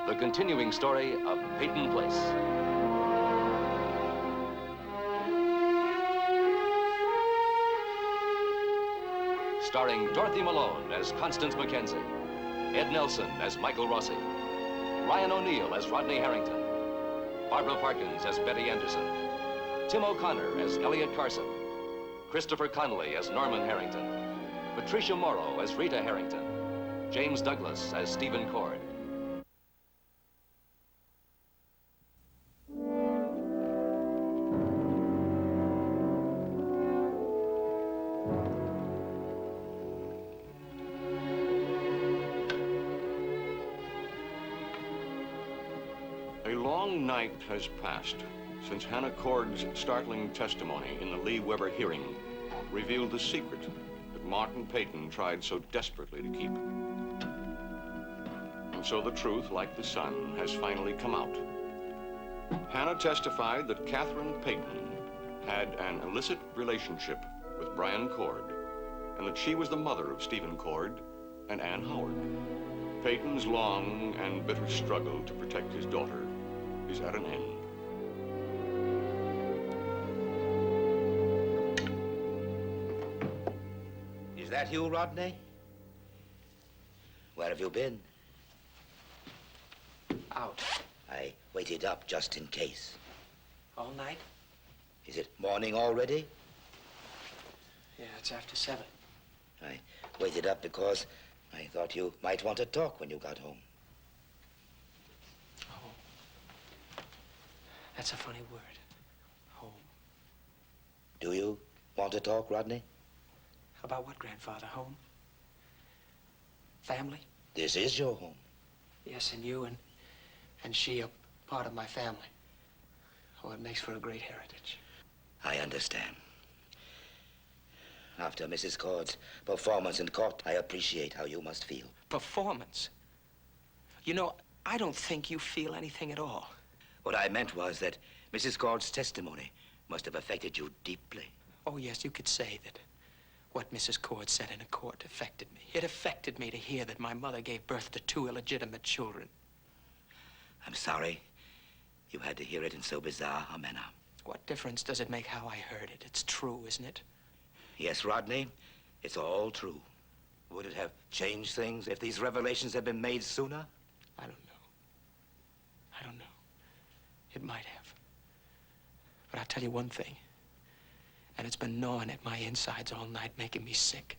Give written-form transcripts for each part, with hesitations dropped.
The continuing story of Peyton Place. Starring Dorothy Malone as Constance Mackenzie, Ed Nelson as Michael Rossi, Ryan O'Neill as Rodney Harrington, Barbara Parkins as Betty Anderson, Tim O'Connor as Elliot Carson, Christopher Connolly as Norman Harrington, Patricia Morrow as Rita Harrington, James Douglas as Stephen Cord. A long night has passed since Hannah Cord's startling testimony in the Lee Weber hearing revealed the secret that Martin Peyton tried so desperately to keep. And so the truth, like the sun, has finally come out. Hannah testified that Catherine Peyton had an illicit relationship with Brian Cord, and that she was the mother of Stephen Cord and Ann Howard. Peyton's long and bitter struggle to protect his daughter is at an end. Is that you, Rodney? Where have you been? Out. I waited up just in case. All night? Is it morning already? Yeah, it's after 7. I waited up because I thought you might want to talk when you got home. Home. That's a funny word. Home. Do you want to talk, Rodney? About what, Grandfather? Home? Family? This is your home. Yes, and you and she are part of my family. Oh, it makes for a great heritage. I understand. After Mrs. Cord's performance in court, I appreciate how you must feel. Performance? You know, I don't think you feel anything at all. What I meant was that Mrs. Cord's testimony must have affected you deeply. Oh, yes, you could say that what Mrs. Cord said in a court affected me. It affected me to hear that my mother gave birth to 2 illegitimate children. I'm sorry you had to hear it in so bizarre a manner. What difference does it make how I heard it? It's true, isn't it? Yes, Rodney, it's all true. Would it have changed things if these revelations had been made sooner? I don't know. I don't know. It might have. But I'll tell you one thing. And it's been gnawing at my insides all night, making me sick.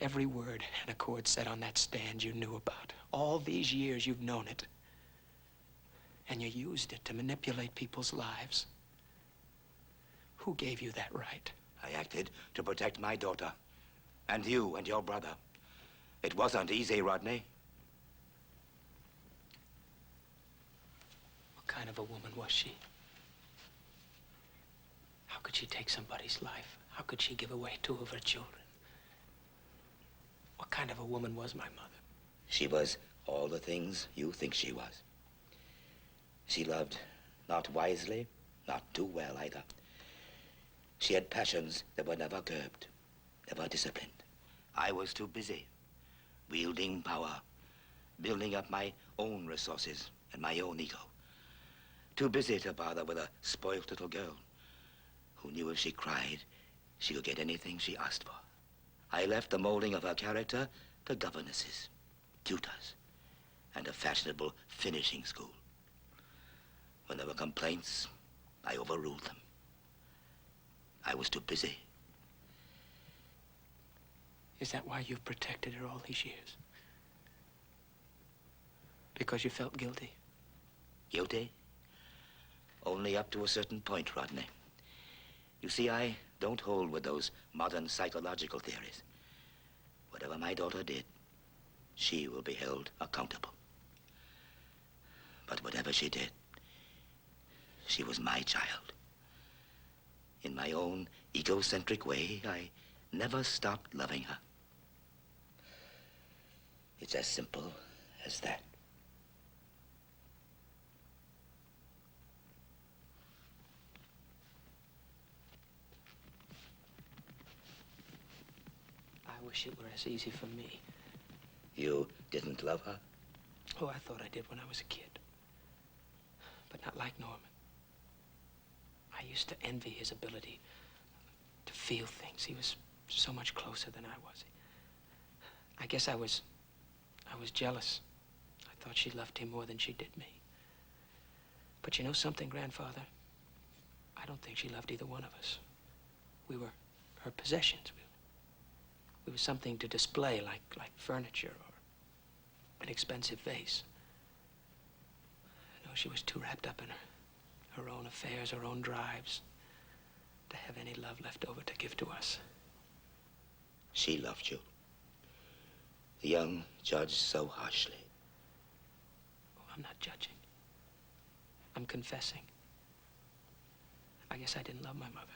Every word Hannah Cord said on that stand you knew about. All these years you've known it. And you used it to manipulate people's lives. Who gave you that right? I acted to protect my daughter. And you and your brother. It wasn't easy, Rodney. What kind of a woman was she? How could she take somebody's life? How could she give away 2 of her children? What kind of a woman was my mother? She was all the things you think she was. She loved not wisely, not too well either. She had passions that were never curbed, never disciplined. I was too busy, wielding power, building up my own resources and my own ego. Too busy to bother with a spoiled little girl who knew if she cried, she could get anything she asked for. I left the molding of her character to governesses, tutors, and a fashionable finishing school. When there were complaints, I overruled them. I was too busy. Is that why you've protected her all these years? Because you felt guilty? Guilty? Only up to a certain point, Rodney. You see, I don't hold with those modern psychological theories. Whatever my daughter did, she will be held accountable. But whatever she did, she was my child. In my own egocentric way, I never stopped loving her. It's as simple as that. I wish it were as easy for me. You didn't love her? Oh, I thought I did when I was a kid. But not like Norman. I used to envy his ability to feel things. He was so much closer than I was. I guess I was jealous. I thought she loved him more than she did me. But you know something, Grandfather? I don't think she loved either one of us. We were her possessions. We were something to display, like furniture or an expensive vase. No, she was too wrapped up in her own affairs, her own drives, to have any love left over to give to us. She loved you. The young judge so harshly. Oh, I'm not judging. I'm confessing. I guess I didn't love my mother.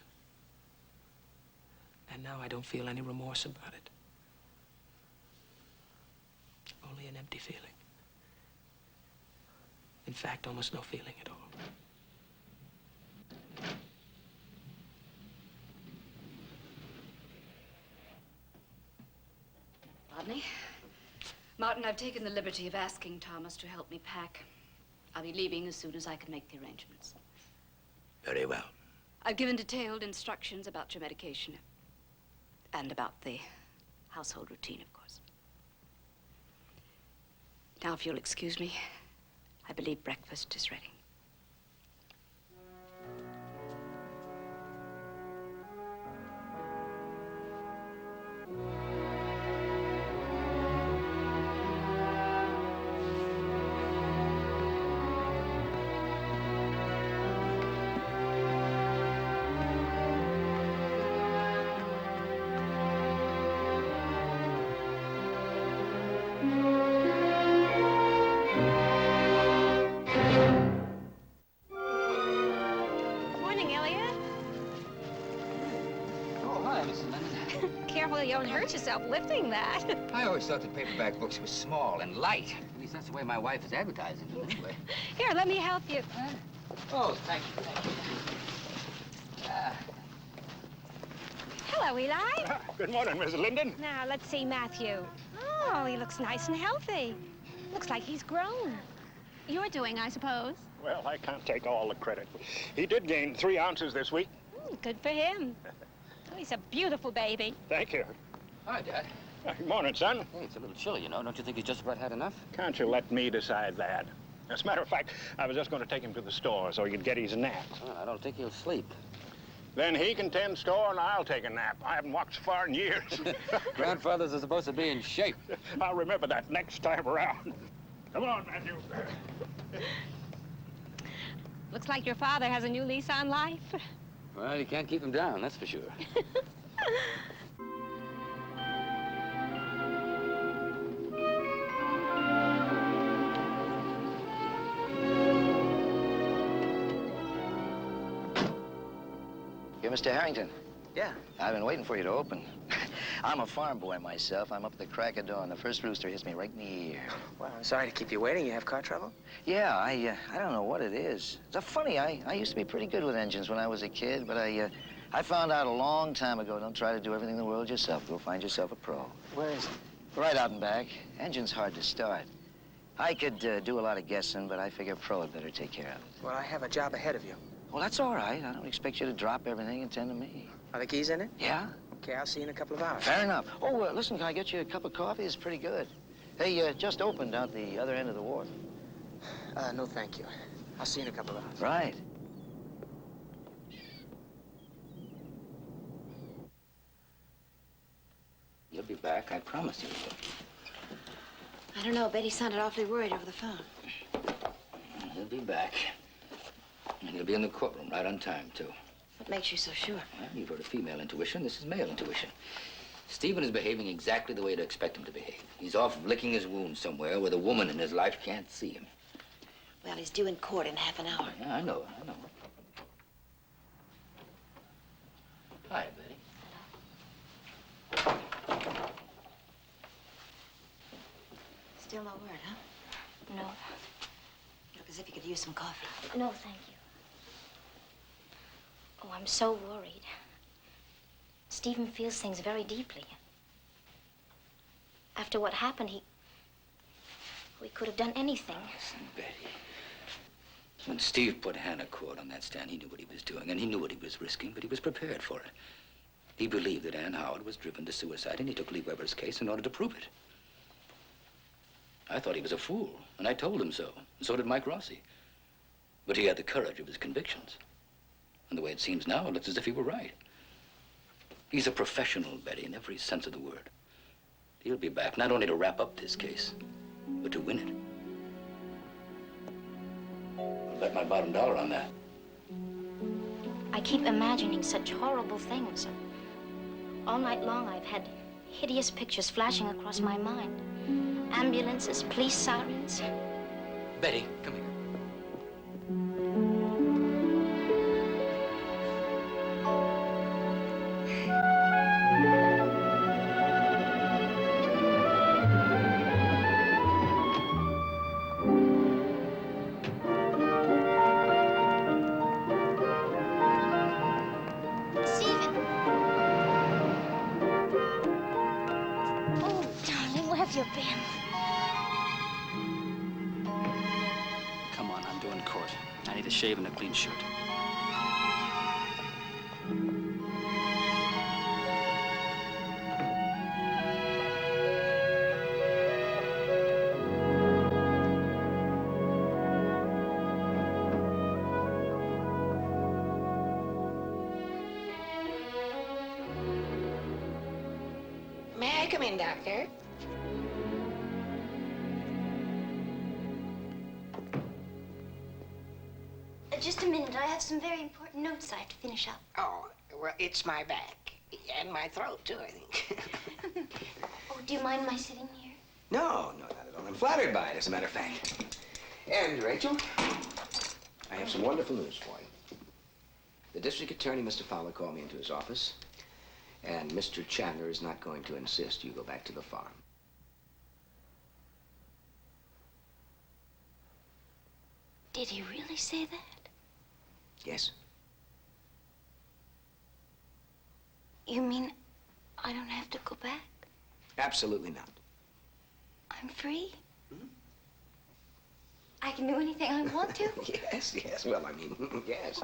And now I don't feel any remorse about it. Only an empty feeling. In fact, almost no feeling at all. Rodney? Martin, I've taken the liberty of asking Thomas to help me pack. I'll be leaving as soon as I can make the arrangements. Very well. I've given detailed instructions about your medication. And about the household routine, of course. Now, if you'll excuse me, I believe breakfast is ready. Careful you don't hurt yourself lifting that. I always thought the paperback books were small and light. At least that's the way my wife is advertising them anyway. Here, let me help you. Oh, thank you, thank you. Hello, Eli. Good morning, Mrs. Linden. Now, let's see Matthew. Oh, he looks nice and healthy. Looks like he's grown. You're doing, I suppose. Well, I can't take all the credit. He did gain 3 ounces this week. Good for him. Oh, he's a beautiful baby. Thank you. Hi, Dad. Good morning, son. Hey, it's a little chilly, you know. Don't you think he's just about had enough? Can't you let me decide that? As a matter of fact, I was just going to take him to the store so he could get his nap. Oh, I don't think he'll sleep. Then he can tend store and I'll take a nap. I haven't walked so far in years. Grandfathers are supposed to be in shape. I'll remember that next time around. Come on, Matthew. Looks like your father has a new lease on life. Well, you can't keep him down, that's for sure. You're Mr. Harrington. Yeah. I've been waiting for you to open. I'm a farm boy myself. I'm up at the crack of dawn. The first rooster hits me right in the ear. Well, I'm sorry to keep you waiting. You have car trouble? Yeah, I don't know what it is. It's funny, I used to be pretty good with engines when I was a kid, but I found out a long time ago, don't try to do everything in the world yourself. Go find yourself a pro. Where is it? Right out and back. Engine's hard to start. I could do a lot of guessing, but I figure pro had better take care of it. Well, I have a job ahead of you. Well, that's all right. I don't expect you to drop everything and tend to me. Are the keys in it? Yeah? Okay, I'll see you in a couple of hours. Fair enough. Oh, listen, can I get you a cup of coffee? It's pretty good. They just opened out the other end of the wharf. No, thank you. I'll see you in a couple of hours. Right. You'll be back, I promise you will. I don't know. Betty sounded awfully worried over the phone. He'll be back. And he'll be in the courtroom right on time, too. What makes you so sure? Well, you've heard of female intuition. This is male intuition. Stephen is behaving exactly the way you'd expect him to behave. He's off licking his wounds somewhere where the woman in his life can't see him. Well, he's due in court in half an hour. Yeah, I know. Hi, Betty. Still no word, huh? No. Look as if you could use some coffee. No, thank you. Oh, I'm so worried. Stephen feels things very deeply. After what happened, We could have done anything. Listen, Betty. When Steve put Hannah Cord on that stand, he knew what he was doing, and he knew what he was risking, but he was prepared for it. He believed that Ann Howard was driven to suicide, and he took Lee Weber's case in order to prove it. I thought he was a fool, and I told him so, and so did Mike Rossi. But he had the courage of his convictions. And the way it seems now, it looks as if he were right. He's a professional, Betty, in every sense of the word. He'll be back not only to wrap up this case, but to win it. I'll bet my bottom dollar on that. I keep imagining such horrible things. All night long, I've had hideous pictures flashing across my mind. Ambulances, police sirens. Betty, come here. Stephen! Oh, darling, where have you been? Come on, I'm doing court. I need a shave and a clean shirt. May I come in, Doctor? Just a minute. I have some very important notes I have to finish up. Oh, well, it's my back. And my throat, too, I think. Oh, do you mind my sitting here? No, not at all. I'm flattered by it, as a matter of fact. And, Rachel, I have some wonderful news for you. The district attorney, Mr. Fowler, called me into his office, and Mr. Chandler is not going to insist you go back to the farm. Did he really say that? Yes? You mean I don't have to go back? Absolutely not. I'm free? I can do anything I want to? Yes, yes. Well, I mean, yes.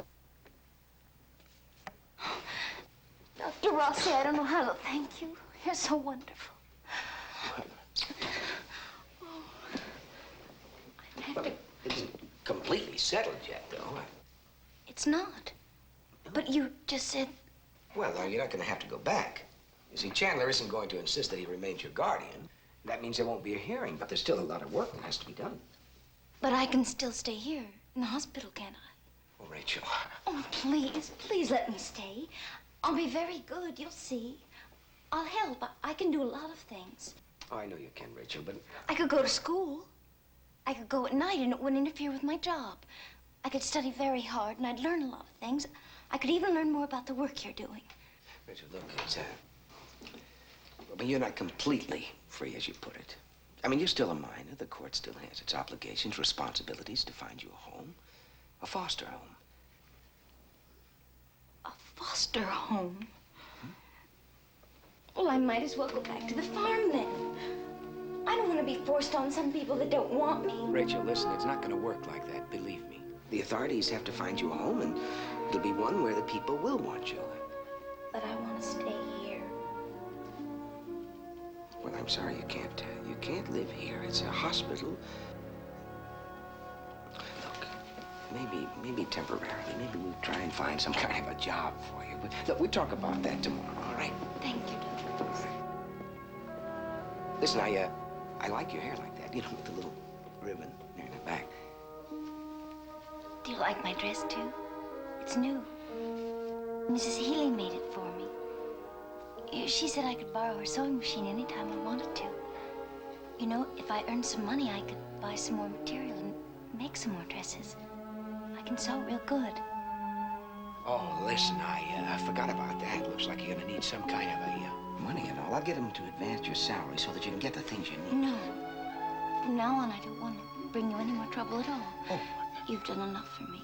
Dr. Rossi, I don't know how to thank you. You're so wonderful. Oh, I have to... It isn't completely settled yet, though. It's not. But you just said... Well, you're not going to have to go back. You see, Chandler isn't going to insist that he remains your guardian. That means there won't be a hearing, but there's still a lot of work that has to be done. But I can still stay here in the hospital, can't I? Oh, Rachel. Oh, please, please let me stay. I'll be very good, you'll see. I'll help. I can do a lot of things. Oh, I know you can, Rachel, but... I could go to school. I could go at night and it wouldn't interfere with my job. I could study very hard and I'd learn a lot of things. I could even learn more about the work you're doing. Rachel, look, it's, I mean, you're not completely free, as you put it. I mean, you're still a minor. The court still has its obligations, responsibilities to find you a home. A foster home. A foster home? Well, I might as well go back to the farm then. I don't want to be forced on some people that don't want me. Rachel, listen, it's not going to work like that, believe me. The authorities have to find you a home, and it'll be one where the people will want you. But I want to stay here. Well, I'm sorry you can't live here. It's a hospital. Look, maybe temporarily, maybe we'll try and find some kind of a job for you. But look, we'll talk about that tomorrow, all right? Thank you, Dr. Rossi. Listen, I like your hair like that, you know, with the little ribbon there in the back. Do you like my dress, too? It's new. Mrs. Healy made it for me. She said I could borrow her sewing machine anytime I wanted to. You know, if I earned some money, I could buy some more material and make some more dresses. I can sew real good. Oh, listen, I forgot about that. Looks like you're gonna need some kind of money and all. I'll get them to advance your salary so that you can get the things you need. No. From now on, I don't want to bring you any more trouble at all. Oh. You've done enough for me.